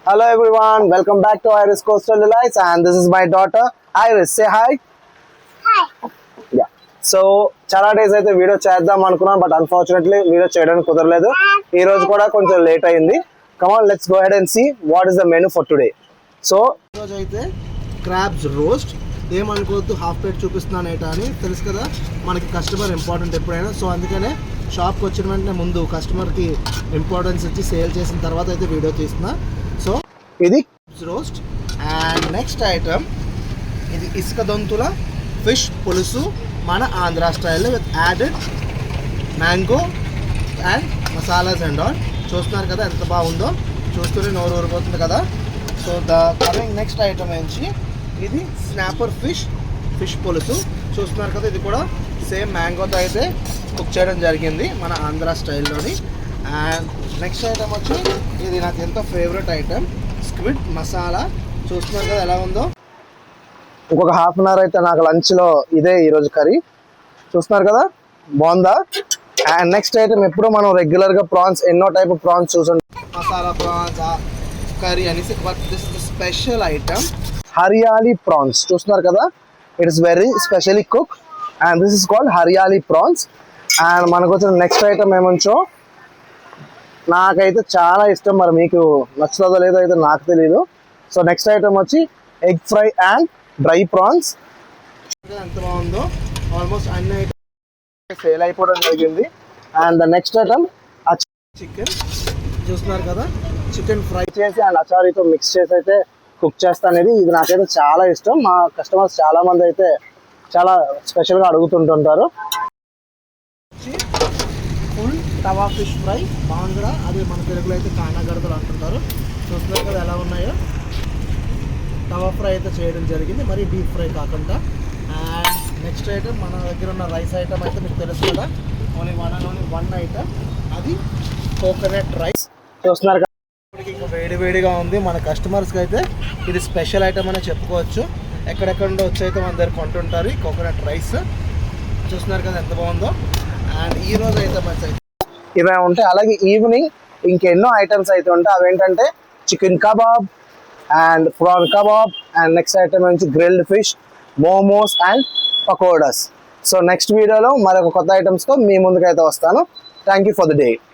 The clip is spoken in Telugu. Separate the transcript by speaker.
Speaker 1: Hello everyone, welcome back to Iris Coastal Delights, and this is my daughter Iris. Say hi.
Speaker 2: Hi.
Speaker 1: Yeah. So చాలా డేస్ అయితే వీడియో చేద్దాం అనుకున్నాను, బట్ అన్ఫార్చునేట్లీ వీడియో చేయడానికి కుదరలేదు. ఈ రోజు కూడా కొంచెం లేట్ అయింది. Come on, let's go ahead and see what is the menu for today. So ఈ రోజు అయితే క్రాబ్స్ రోస్ట్. ఏమనుకోవద్దు, హాఫ్ ప్లేట్ చూపిస్తున్నాను ఏటా అని, తెలుసు కదా మనకి కస్టమర్ ఇంపార్టెంట్ ఎప్పుడైనా. సో అందుకనే షాప్కి వచ్చిన వెంటనే ముందు కస్టమర్కి ఇంపార్టెన్స్ ఇచ్చి సేల్ చేసిన తర్వాత అయితే వీడియో తీస్తున్నా. సో ఇది రోస్ట్. అండ్ నెక్స్ట్ ఐటమ్ ఇది ఇసుక దొంతుల ఫిష్ పులుసు, మన ఆంధ్ర స్టైల్లో with added mango and masalas and all. చూస్తున్నారు కదా ఎంత బాగుందో, చూస్తూనే నోరు ఊరిపోతుంది కదా. So the coming next item ఏంచి ఇది స్నాపర్ ఫిష్ పులుసు. చూస్తున్నారు కదా, ఇది కూడా సేమ్ మ్యాంగోతో అయితే కుక్ చేయడం జరిగింది మన ఆంధ్ర స్టైల్లోని. అండ్ నెక్స్ట్ ఐటమ్ వచ్చి ఇది నాకు ఎంతో ఫేవరెట్ ఐటమ్ స్క్విడ్ మసాలా. చూస్తున్నారు కదా ఎలా ఉందో. ఇంకొక హాఫ్ అన్ అవర్ అయితే నాకు లంచ్లో ఇదే ఈరోజు కర్రీ. చూస్తున్నారు కదా బాగుందా. అండ్ నెక్స్ట్ ఐటమ్ ఎప్పుడు మనం రెగ్యులర్గా ప్రాన్స్ ఎన్నో టైప్ ఆఫ్ ప్రాన్స్ చూసుంటాం, మసాలా ప్రాన్స్ కర్రీ అనేసి, but this is special item Hariyali prawns. చూస్తున్నారు కదా, it is very specially cook and this is called Hariyali prawns. And మనకు వచ్చిన నెక్స్ట్ ఐటమ్ ఏమంచో నాకైతే చాలా ఇష్టం, మరి మీకు నచ్చుతుందో లేదో అయితే నాకు తెలియదు. సో నెక్స్ట్ ఐటమ్ వచ్చి egg fry and dry prawns. ఎంత బాగుందో, ఆల్మోస్ట్ అన్ని ఐటమ్ సేల్ అయిపోవడం జరిగింది. And the next item chicken. చూస్తున్నారు కదా, చికెన్ ఫ్రై చేసి అండ్ అచారీతో మిక్స్ చేసి అయితే కుక్ చేస్తా అనేది, ఇది నాకైతే చాలా ఇష్టం. మా కస్టమర్స్ చాలా మంది అయితే చాలా స్పెషల్గా అడుగుతుంటుంటారు. ఫుల్ తవా ఫిష్ ఫ్రై బాంగ్రా, అది మన తెలుగులో అయితే కానాగడతలు అంటుంటారు. చూస్తున్నారు కదా ఎలా ఉన్నాయో. తవా ఫ్రై అయితే చేయడం జరిగింది, మరి డీప్ ఫ్రై కాకుండా. అండ్ నెక్స్ట్ ఐటమ్ మన దగ్గర ఉన్న రైస్ ఐటమ్ అయితే మీకు తెలుసు కదా, ఓన్లీ వన్ ఐటమ్, అది కోకోనట్ రైస్. చూస్తున్నారు కదా, ఇప్పటికి ఇంకా వేడిగా ఉంది. మన కస్టమర్స్కి అయితే ఇది స్పెషల్ ఐటమ్ అనే చెప్పుకోవచ్చు. ఎక్కడెక్కడ నుండి వచ్చి అయితే మన దగ్గర కొంటుంటారు ఈ కోకోనట్ రైస్. చూస్తున్నారు కదా ఎంత బాగుందో. అండ్ ఈ రోజు అయితే మంచి ఇవే ఉంటాయి. అలాగే ఈవినింగ్ ఇంకెన్నో ఐటమ్స్ అయితే ఉంటాయి. అవేంటంటే chicken kebab and prawn kebab and next item నుంచి grilled fish, momos and pakodas. So next వీడియోలో మరొక కొత్త ఐటమ్స్తో మీ ముందుకైతే వస్తాను. Thank you for the day.